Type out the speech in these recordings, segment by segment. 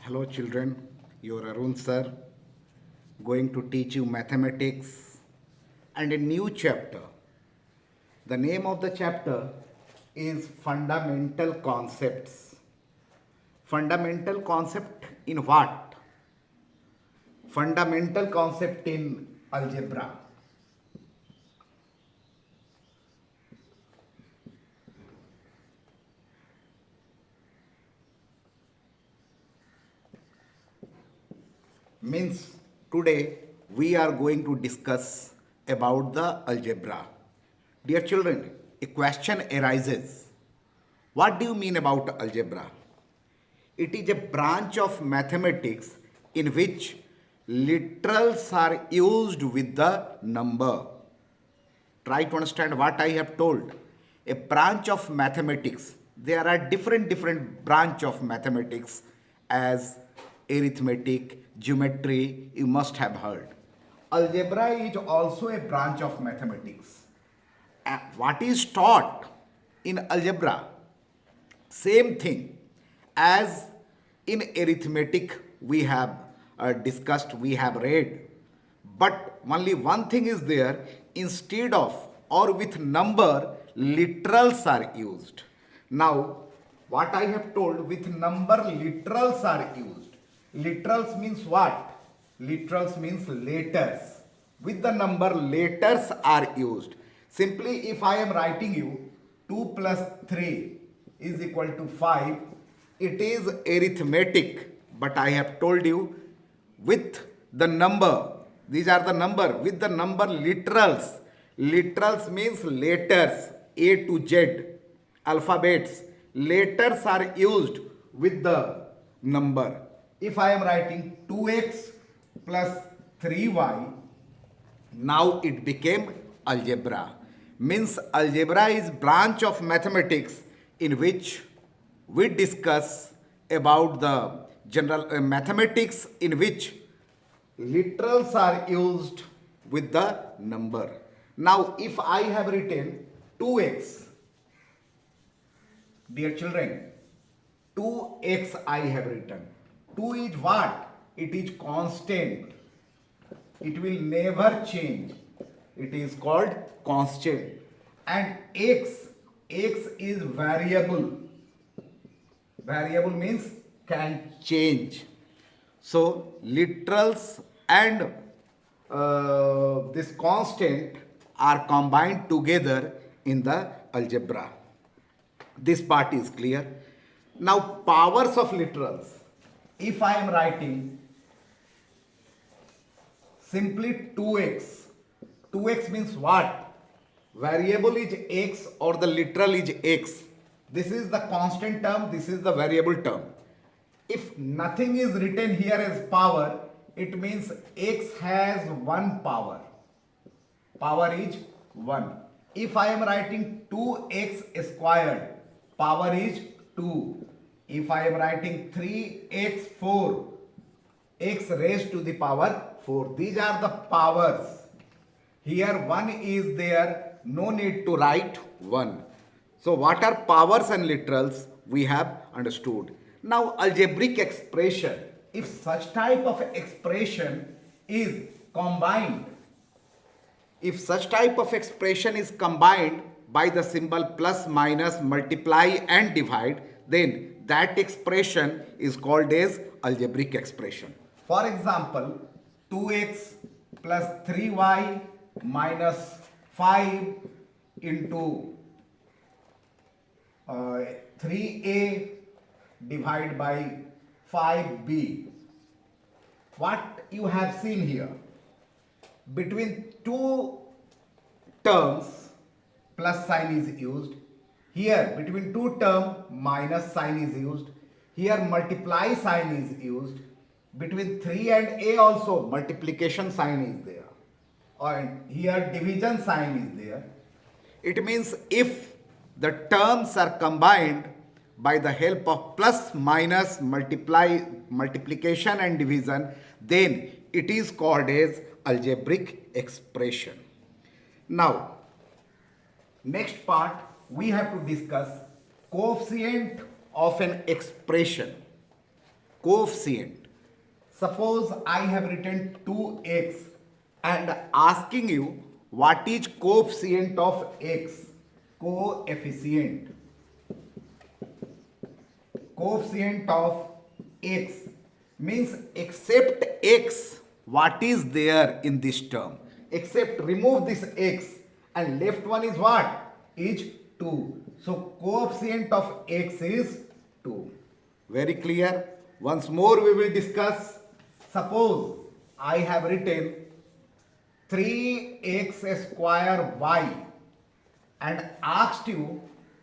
Hello children, your Arun sir going to teach you mathematics and a new chapter. The name of the chapter is Fundamental Concepts. Fundamental concept in what? Fundamental concept in algebra. Means today we are going to discuss about the algebra. Dear children, a question arises. What do you mean about algebra? It is a branch of mathematics in which literals are used with the number. Try to understand what I have told. A branch of mathematics. There are different branch of mathematics as arithmetic, geometry, you must have heard. Algebra is also a branch of mathematics. What is taught in algebra? Same thing as in arithmetic we have discussed, we have read. But only one thing is there, instead of or with number, literals are used. Now, what I have told, with number, literals are used. Literals means what? Literals means letters. With the number, letters are used. Simply, if I am writing you 2 plus 3 is equal to 5, it is arithmetic. But I have told you with the number, these are the number, with the number literals. Literals means letters A to Z, alphabets. Letters are used with the number. If I am writing 2x plus 3y, now it became algebra. Means algebra is branch of mathematics in which we discuss about the general mathematics in which literals are used with the number. Now if I have written 2x, dear children, 2x I have written. 2 is what? It is constant. It will never change. It is called constant. And x is variable. Variable means can change. So literals and this constant are combined together in the algebra. This part is clear. Now powers of literals. If I am writing simply 2x, 2x means what? Variable is x or the literal is x. This is the constant term, this is the variable term. If nothing is written here as power, it means x has one power. Power is 1. If I am writing 2x squared, power is 2. If I am writing 3x4, x raised to the power 4. These are the powers. Here 1 is there, no need to write 1. So what are powers and literals? We have understood. Now algebraic expression. If such type of expression is combined, if such type of expression is combined by the symbol plus, minus, multiply and divide, then that expression is called as algebraic expression. For example, 2x plus 3y minus 5 into 3a divided by 5b. What you have seen here? Between two terms, plus sign is used. Here, between two terms, minus sign is used. Here, multiply sign is used. Between 3 and a also, multiplication sign is there. And here, division sign is there. It means if the terms are combined by the help of plus, minus, multiplication and division, then it is called as algebraic expression. Now, next part we have to discuss coefficient of an expression. coefficient. Suppose I have written 2x and asking you what is coefficient of x. Coefficient. Coefficient of x means except x, what is there in this term? Except remove this x and left one is what? Is 2. So coefficient of x is 2. Very clear? Once more we will discuss. Suppose I have written 3x square y and asked you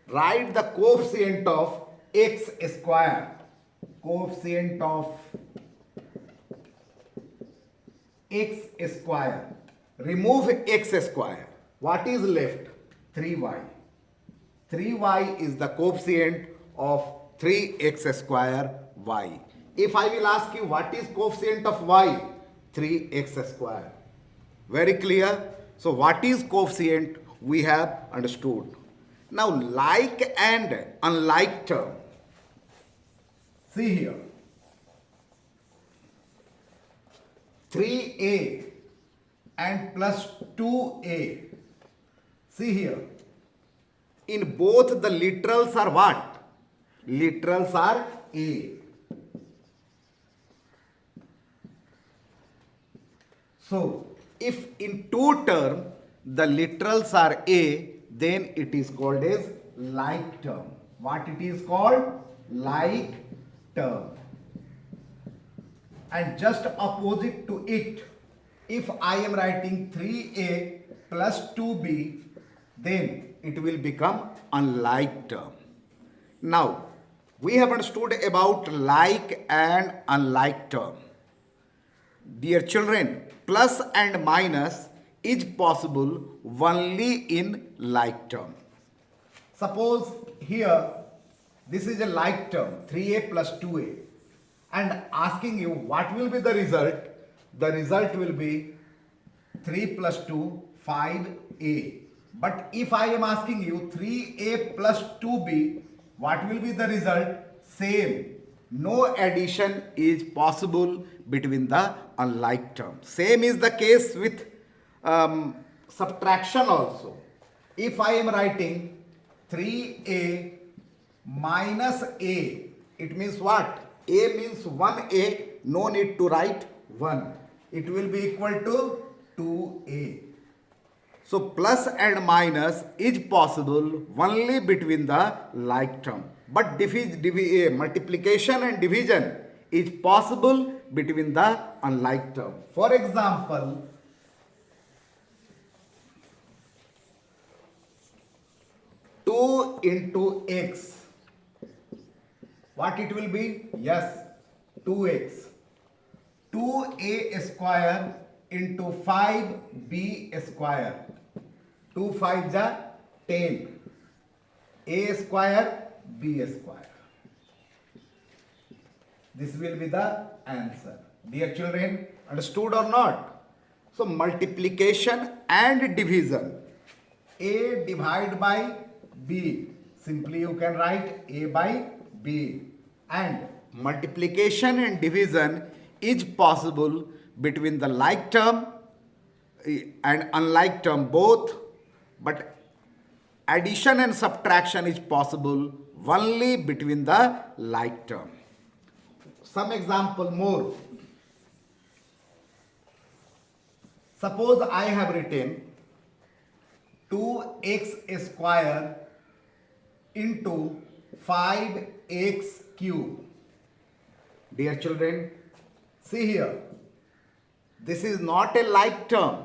write the coefficient of x square. Coefficient of x square. Remove x square. What is left? 3y. 3y is the coefficient of 3x square y. If I will ask you what is coefficient of y? 3x square. Very clear? So what is coefficient? We have understood. Now like and unlike term. See here. 3a and plus 2a. See here. In both the literals are what? Literals are a. So if in two term the literals are a, then it is called as like term. What it is called? Like term. And just opposite to it, if I am writing 3a plus 2b, then it will become unlike term. Now, we have understood about like and unlike term. Dear children, plus and minus is possible only in like term. Suppose here, this is a like term, 3a plus 2a. And asking you what will be the result? The result will be 3 plus 2, 5a. But if I am asking you 3a plus 2b, what will be the result? Same. No addition is possible between the unlike terms. Same is the case with subtraction also. If I am writing 3a minus a, it means what? A means 1a, no need to write 1. It will be equal to 2a. So plus and minus is possible only between the like term. But multiplication and division is possible between the unlike term. For example, two into x. What it will be? Yes, 2x. 2a square into 5b square. 2 5 ja 10. A square, b square. This will be the answer. Dear children, understood or not? So multiplication and division. A divided by b. Simply you can write a by b. And multiplication and division is possible between the like term and unlike term both, but addition and subtraction is possible only between the like term. Some example more. Suppose I have written 2x square into 5x cube. Dear children, see here. This is not a like term.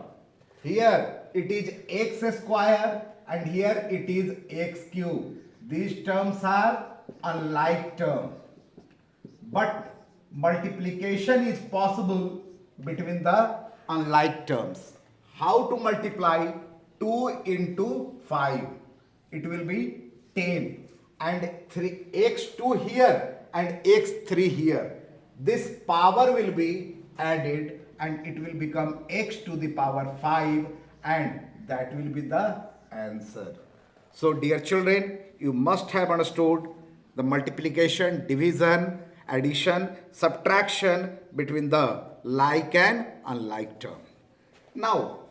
Here it is x square and here it is x cube. These terms are unlike terms. But multiplication is possible between the unlike terms. How to multiply 2 into 5? It will be 10 and 3 x2 here and x3 here. This power will be added and it will become x to the power 5 and that will be the answer. So dear children, you must have understood the multiplication, division addition, subtraction between the like and unlike term. Now,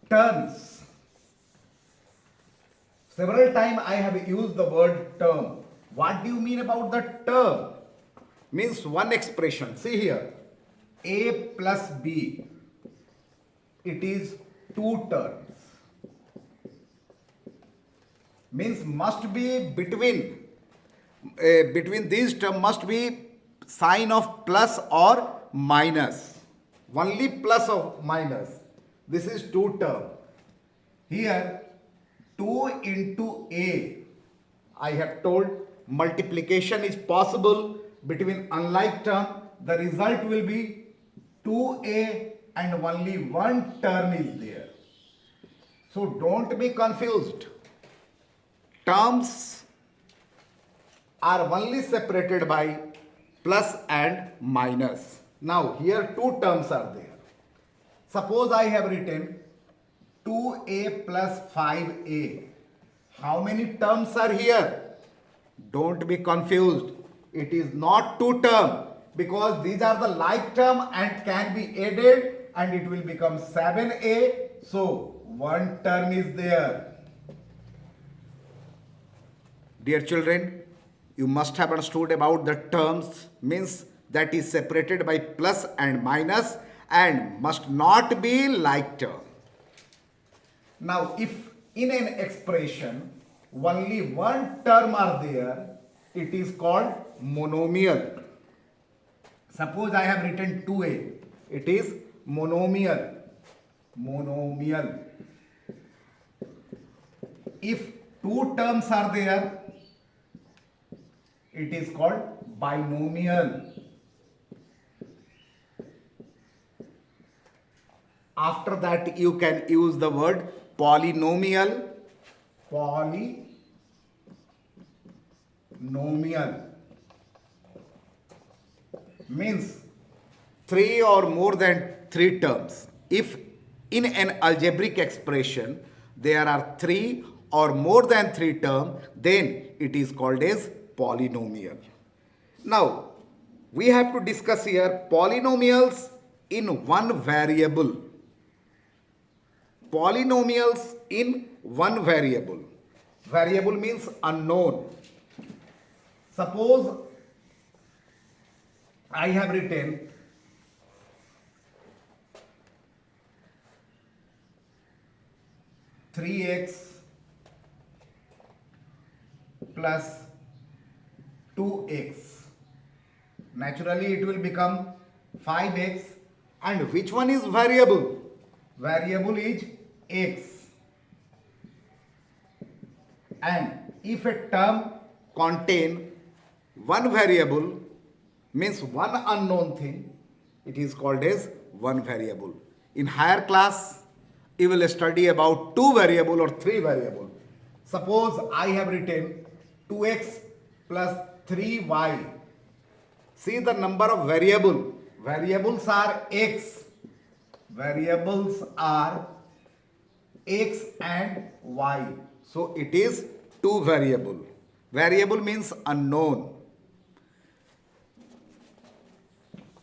terms. Several times I have used the word term. What do you mean about the term? Means one expression. See here, A plus B. It is two terms. Means must be between these terms must be sign of plus or minus. Only plus or minus. This is two term. Here 2 into A. I have told multiplication is possible between unlike term. The result will be 2A and only one term is there. So don't be confused. Terms are only separated by plus and minus. Now here two terms are there. Suppose I have written 2A plus 5A. How many terms are here? Don't be confused. It is not two term because these are the like term and can be added and it will become 7A. So one term is there. Dear children, you must have understood about the terms, means that is separated by plus and minus and must not be like term. Now, if in an expression only one term are there, it is called monomial. Suppose I have written 2A, it is monomial. Monomial. If two terms are there, it is called binomial. After that, you can use the word polynomial. Polynomial means three or more than three terms. If in an algebraic expression there are three or more than three terms, then it is called as polynomial. Now, we have to discuss here polynomials in one variable. Polynomials in one variable. Variable means unknown. Suppose I have written three x plus 2x. Naturally it will become 5x. And which one is variable? Variable is x. And if a term contain one variable, means one unknown thing, it is called as one variable. In higher class, you will study about two variable or three variable. Suppose I have written 2x plus 3y. See the number of variable. Variables are x. Variables are x and y. So it is two variable. Variable means unknown.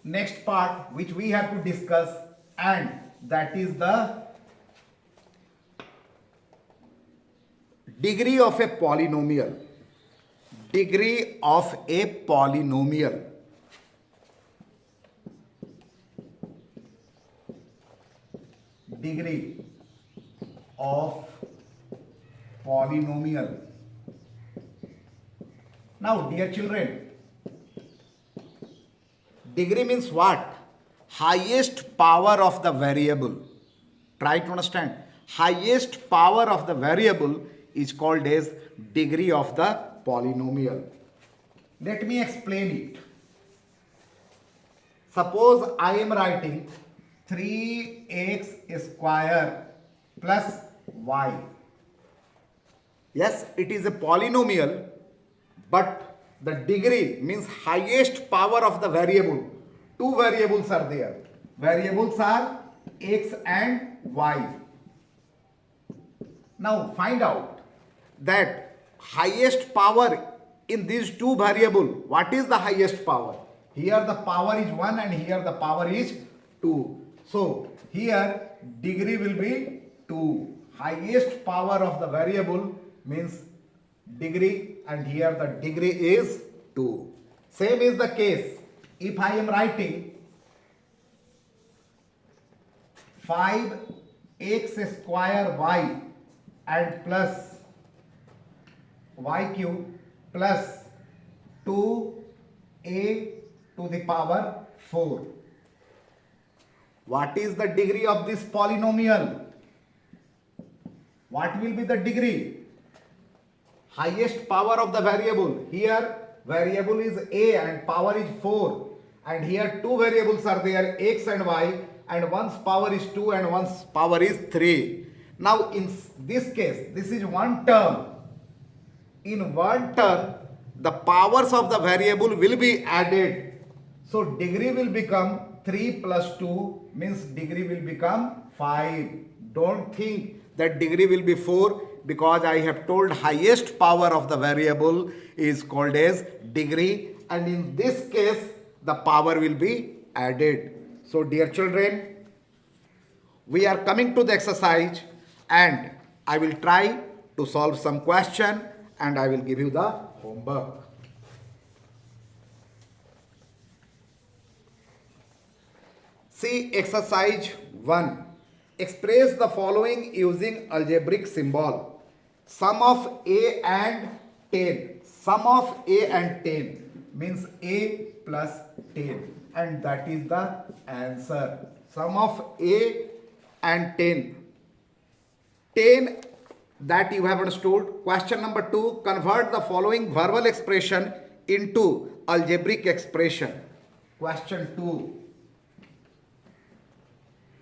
Next part which we have to discuss, and that is the degree of a polynomial. Degree of a polynomial. Degree of polynomial. Now, dear children, degree means what? Highest power of the variable. Try to understand. Highest power of the variable is called as degree of the polynomial. Let me explain it. Suppose I am writing 3x square plus y. Yes, it is a polynomial, but the degree means highest power of the variable. Two variables are there. Variables are x and y. Now find out that highest power in these two variable, what is the highest power? Here the power is 1 and here the power is 2. So here degree will be 2. Highest power of the variable means degree, and here the degree is 2. Same is the case if I am writing 5x square y and plus y cube plus 2a to the power 4. What is the degree of this polynomial? What will be the degree? Highest power of the variable. Here variable is a and power is 4, and here two variables are there, x and y, and one's power is 2 and one's power is 3. Now in this case, this is one term. In one term, the powers of the variable will be added. So degree will become 3 plus 2 means degree will become 5. Don't think that degree will be 4, because I have told highest power of the variable is called as degree, and in this case the power will be added. So dear children, we are coming to the exercise, and I will try to solve some question and I will give you the homework. See exercise 1. Express the following using algebraic symbol. Sum of a and 10. Sum of a and 10 means a plus 10, and that is the answer. Sum of a and 10. 10 that you have understood. Question number 2. Convert the following verbal expression into algebraic expression. Question 2.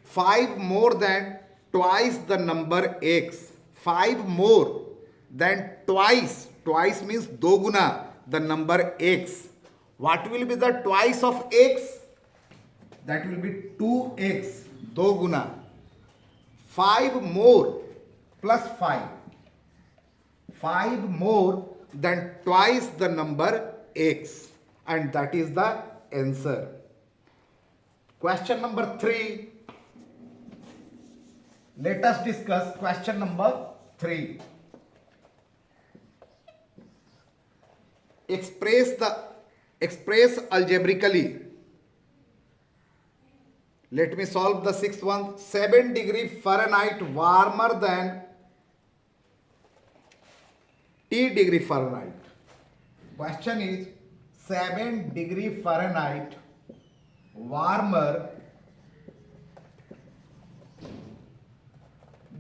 5 more than twice the number x. 5 more than twice. Twice means doguna, the number x. What will be the twice of x? That will be 2x, doguna. 5 more plus 5. 5 more than twice the number x, and that is the answer. Question number 3. Let us discuss question number 3. Express algebraically. Let me solve the sixth one. 7 degree Fahrenheit warmer than T degree Fahrenheit. Question is 7 degree Fahrenheit warmer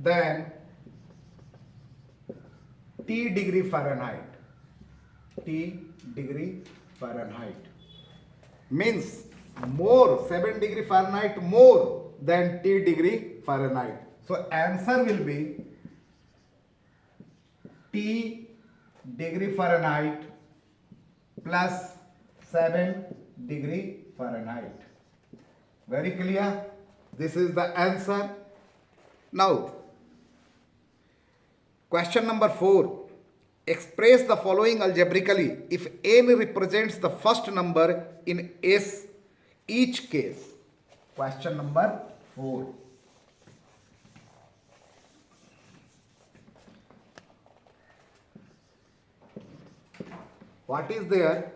than T degree Fahrenheit. T degree Fahrenheit means more, 7 degree Fahrenheit more than T degree Fahrenheit. So answer will be T degree Fahrenheit plus 7 degree Fahrenheit. Very clear? This is the answer. Now, question number 4. Express the following algebraically if n represents the first number in s each case. Question number 4. What is there?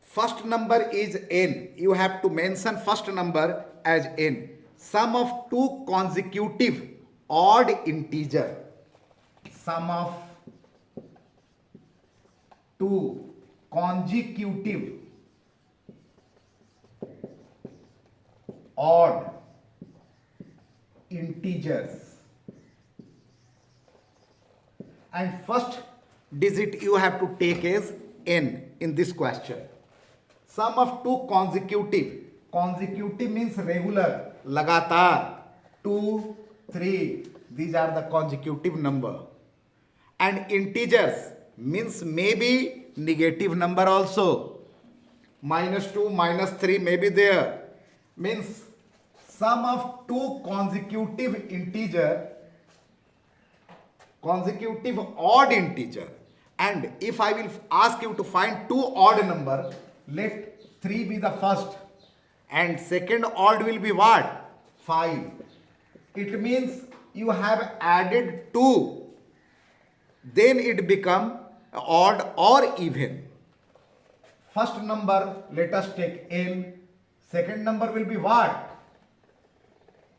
First number is n. You have to mention first number as n. Sum of two consecutive odd integer. Sum of two consecutive odd integers, and first digit you have to take as n in this question. Sum of two consecutive. Consecutive means regular, लगातार. 2, 3. These are the consecutive number. And integers means maybe negative number also. -2, -3 may be there. Means sum of two consecutive integer, consecutive odd integer, And if I will ask you to find two odd number, let 3 be the first and second odd will be what? 5. It means you have added 2. Then it become odd or even. First number, let us take n. Second number will be what?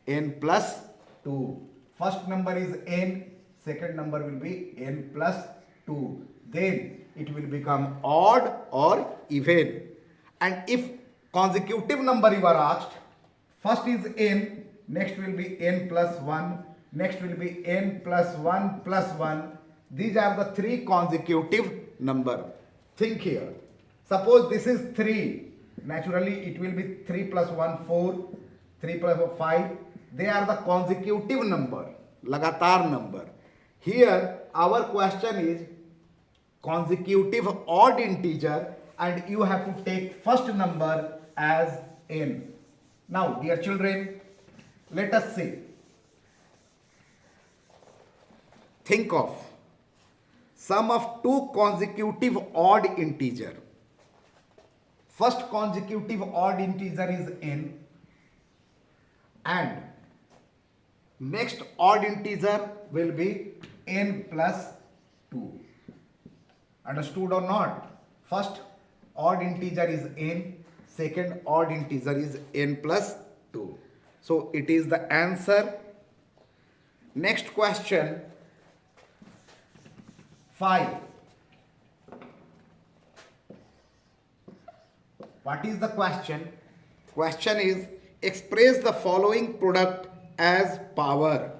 N plus 2. First number is n. Second number will be n plus 2. Then it will become odd or even. And if consecutive number you are asked, first is n, next will be n plus 1, next will be n plus 1 plus 1. These are the three consecutive number. Think here. Suppose this is 3. Naturally it will be 3 plus 1, 4, 3 plus 1, 5. They are the consecutive number, लगातार number. Here our question is consecutive odd integer and you have to take first number as n. Now dear children, let us see. Think of sum of two consecutive odd integer. First consecutive odd integer is n and next odd integer will be n plus 2. Understood or not? First odd integer is n, second odd integer is n plus 2. So it is the answer. Next question 5. What is the question? Question is express the following product as power.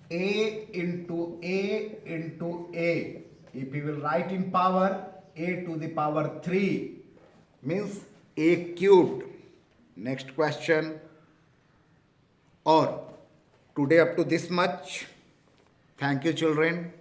A into A into A. If we will write in power, A to the power 3 means A cubed. Next question. Or today up to this much. Thank you children.